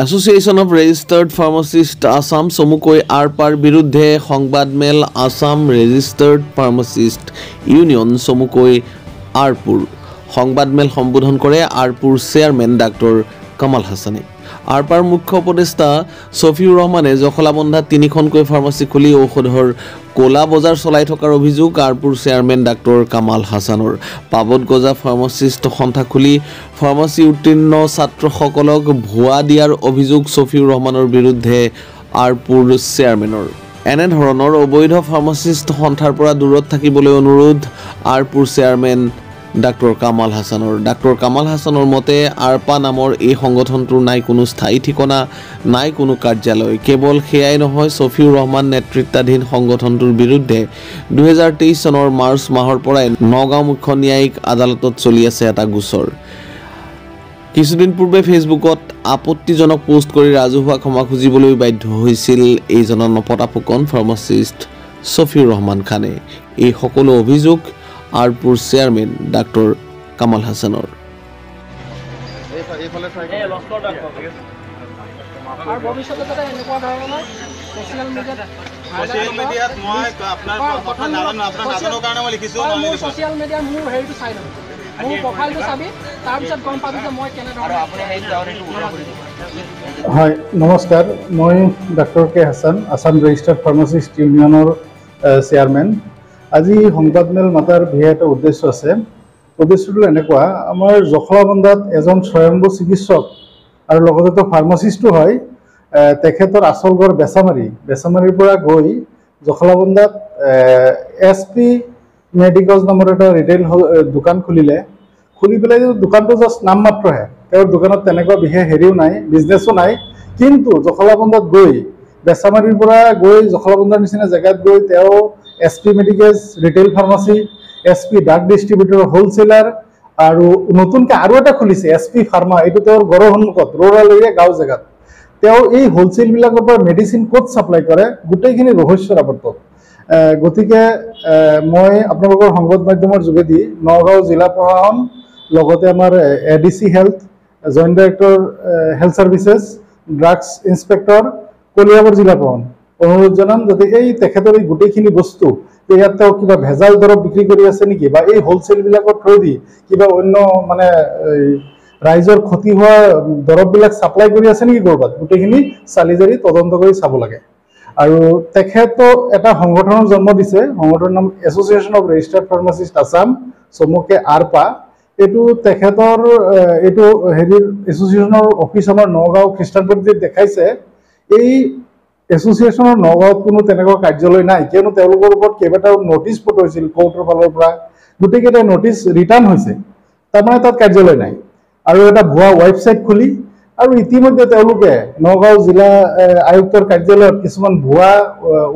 Association of registered pharmacist Assam চমুকৈ আৰপাৰ বিৰুদ্ধে সংবাদমেল আছাম ৰেজিষ্টাৰ্ড ফাৰ্মাচিষ্ট ইউনিয়ন চমুকৈ আৰপুৰ সংবাদমেল সম্বোধন কৰে আৰপুৰ চেয়াৰমেন ডাক্তৰ কামাল হাছানে। আৰপাৰ মুখ্য উপদেষ্টা ছফিউৰ ৰহমানে জখলাবন্ধাত 3খনকৈ ফাৰ্মাচী খুলি ঔষধৰ ক'লা বজাৰ চলাই থকাৰ অভিযোগ আৰপুৰ চেয়াৰমেন ডাক্তৰ কামাল হাছানৰ। পাবত গজা ফাৰ্মাচিষ্ট সন্থা খুলি ফাৰ্মাচী উত্তীৰ্ণ ছাত্ৰসকলক ভুৱা দিয়াৰ অভিযোগ ছফিউৰ ৰহমানৰ বিৰুদ্ধে আৰপুৰ চেয়াৰমেনৰ। এনেধৰণৰ অবৈধ ফাৰ্মাচিষ্ট সন্থাৰ পৰা দূৰত থাকিবলৈ অনুৰোধ আৰপুৰ চেয়াৰমেন ডাক্তৰ কামাল হাছানৰ। ডাক্তৰ কামাল হাছানৰ মতে আৰপা নামৰ এই সংগঠনটোৰ নাই কোনো স্থায়ী ঠিকনা, নাই কোনো কাৰ্যালয়। কেৱল সেয়াই নহয়, ছফিউৰ ৰহমান নেতৃত্বাধীন সংগঠনটোৰ বিৰুদ্ধে 2023 চনৰ মাৰ্চ মাহৰ পৰাই নগাঁও মুখ্য ন্যায়িক আদালতত চলি আছে এটা গোচৰ। কিছুদিন পূৰ্বে ফেচবুকত আপত্তিজনক পোষ্ট কৰি ৰাজহুৱা ক্ষমা খুজিবলৈ বাধ্য হৈছিল এইজন নপতা ফুকন ফাৰ্মাচিষ্ট ছফিউৰ ৰহমান খানে। এই সকলো অভিযোগ আৰপুৰ চেয়াৰমেন ডাক্তৰ কামাল হাছানৰ। হয়, নমস্কাৰ। মই ডাক্তৰ কে হাছান, আছাম ৰেজিষ্টাৰ্ড ফাৰ্মাচিষ্ট ইউনিয়নৰ চেয়াৰমেন। আজি সংবাদমেল মাতাৰ বিশেষ এটা উদ্দেশ্য আছে। উদ্দেশ্যটো এনেকুৱা, আমাৰ জখলাবন্ধাত এজন স্বয়ম্ভু চিকিৎসক আৰু লগতে ফাৰ্মাচিষ্টো হয়। তেখেতৰ আচল ঘৰ বেচামাৰীৰ পৰা গৈ জখলাবন্ধাত SP মেডিকলছ নামৰ এটা ৰিটেইল দোকান খুলি পেলাই দোকানটো জাষ্ট নাম মাত্ৰহে। তেওঁৰ দোকানত তেনেকুৱা বিশেষ হেৰিও নাই, বিজনেছো নাই। কিন্তু জখলাবন্ধাত গৈ বেচামাৰীৰ পৰা গৈ জখলাবন্ধাৰ নিচিনা জেগাত গৈ তেওঁ SP medicals retail pharmacy, SP drug distributor wholesaler আৰু নতুনকৈ আৰু এটা খুলিছে SP ফাৰ্মা। এইটো তেওঁৰ ঘৰৰ সন্মুখত, ৰুৰাল এৰিয়া গাঁও জেগাত। তেওঁ এই হোলচেলবিলাকৰ পৰা মেডিচিন ক'ত ছাপ্লাই কৰে গোটেইখিনি ৰহস্যৰ আৱৰ্তত। গতিকে মই আপোনালোকৰ সংবাদ মাধ্যমৰ যোগেদি নগাঁও জিলা প্ৰশাসন, লগতে আমাৰ ADC health, joint director health services, drugs inspector, Kaliabor জিলা প্ৰশাসন অনুৰোধ জনাম যাতে এই তেখেতৰ এই গোটেইখিনি বস্তু ইয়াত তেওঁ কিবা ভেজাল দৰৱ বিক্ৰী কৰি আছে নেকি, বা এই হোলচেলবিলাকৰ থ্ৰুদি কিবা অন্য মানে ৰাইজৰ ক্ষতি হোৱা দৰৱবিলাক ছাপ্লাই কৰি আছে নেকি ক'ৰবাত, গোটেইখিনি চালি জাৰি তদন্ত কৰি চাব লাগে। আৰু তেখেতক এটা সংগঠনৰ জন্ম দিছে, সংগঠনৰ নাম association of registered pharmacist Assam, চমুকৈ আৰপা। এইটো তেখেতৰ এইটো হেৰিৰ এছ'চিয়েশ্যনৰ অফিচ আমাৰ নগাঁও খ্ৰীষ্টানপট্টিত দেখাইছে। এই এছ'চিয়েশ্যনৰ নগাঁৱত কোনো তেনেকুৱা কাৰ্যালয় নাই, কিয়নো তেওঁলোকৰ ওপৰত কেইবাটাও নটিচ পঠাইছিল কোৰ্টৰ ফালৰ পৰা। গোটেইকেইটা নটিচ ৰিটাৰ্ণ হৈছে, তাৰমানে তাত কাৰ্যালয় নাই। আৰু এটা ভুৱা ৱেবছাইট খুলি আৰু ইতিমধ্যে তেওঁলোকে নগাঁও জিলা আয়ুক্তৰ কাৰ্যালয়ত কিছুমান ভুৱা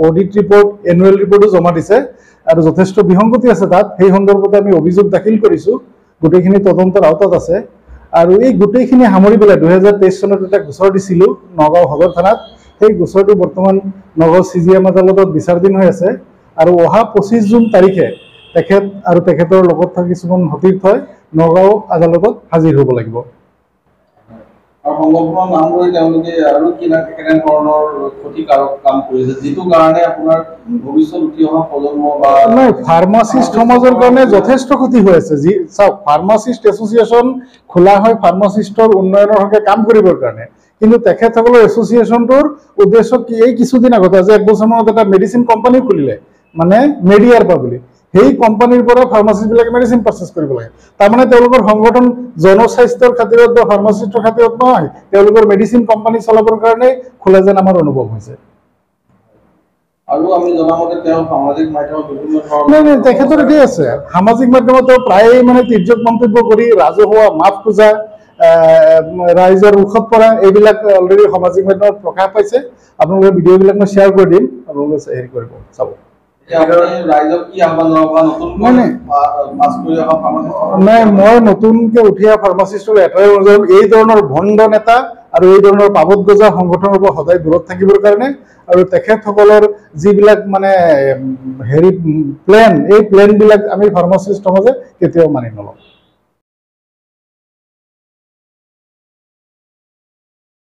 অডিট ৰিপৰ্ট, এনুৱেল ৰিপৰ্টো জমা দিছে আৰু যথেষ্ট বিসংগতি আছে তাত। সেই সন্দৰ্ভতে আমি অভিযোগ দাখিল কৰিছোঁ, গোটেইখিনি তদন্তৰ আওতাত আছে। আৰু এই গোটেইখিনি সামৰি পেলাই 2023 চনত এটা গোচৰ দিছিলোঁ নগাঁও সদৰ থানাত। সেই গোচৰটো বৰ্তমান নগাঁও CGM আদালতত বিচাৰাধীন হৈ আছে। আৰু অহা 25 জুন তাৰিখে তেখেত আৰু তেখেতৰ লগত থকা কিছুমান সতীৰ্থই নগাঁও আদালতত হাজিৰ হ'ব লাগিব। সংগঠনৰ নাম লৈ তেওঁলোকে আৰু কেনেধৰণৰ ক্ষতিকাৰক কাম কৰিছে, যিটো কাৰণে আপোনাৰ ভৱিষ্যত উঠি অহা প্ৰজন্ম বা ফাৰ্মাচিষ্ট সমাজৰ কাৰণে যথেষ্ট ক্ষতি হৈ আছে। চাওক, ফাৰ্মাচিষ্ট এছ'চিয়েশ্যন খোলা হয় ফাৰ্মাচিষ্টৰ উন্নয়নৰ হকে কাম কৰিবৰ কাৰণে, কিন্তু তেখেতসকলৰ এছ'চিয়েশ্যনটোৰ উদ্দেশ্য কি? এই কিছুদিন আগতে, আজি 1 বছৰমানত এটা মেডিচিন কোম্পানী খুলিলে, মানে মেডিয়াৰপা বুলি। সেই কোম্পানীৰ পৰা ফাৰ্মাচিষ্টবিলাকে মেডিচিন পাৰ্চেছ কৰিব লাগে। তাৰমানে তেওঁলোকৰ সংগঠন জনস্বাস্থ্যৰ খাতিৰত বা ফাৰ্মাচিষ্টৰ খাতিৰত নহয়, তেওঁলোকৰ মেডিচিন কোম্পানী চলাবৰ কাৰণে খোলা যেন আমাৰ অনুভৱ হৈছে। আৰু আমি জনামতে তেওঁ সামাজিক মাধ্যমত বিভিন্ন নাই, তেখেতৰ একেই আছে। সামাজিক মাধ্যমত তেওঁ প্ৰায়ে মানে তিৰ্যক মন্তব্য কৰি ৰাজহুৱা মাফ খোজা, ৰাইজৰ ঔষধ পৰা, এইবিলাক অলৰেডি সামাজিক মাধ্যমত প্ৰকাশ পাইছে। আপোনালোকে ভিডিঅ'বিলাক মই শ্বেয়াৰ কৰি দিম, আপোনালোকে হেৰি কৰিব চাব। নাই, মই নতুনকৈ উঠি অহা ফাৰ্মাচিষ্টৰ এটাই অনুৰোধ, এই ধৰণৰ ভণ্ড নেতা আৰু এই ধৰণৰ পাবত গজা সংগঠনৰ পৰা সদায় দূৰত থাকিবৰ কাৰণে। আৰু তেখেতসকলৰ যিবিলাক মানে হেৰি প্লেন, এই প্লেনবিলাক আমি ফাৰ্মাচিষ্ট সমাজে কেতিয়াও মানি নলওঁ।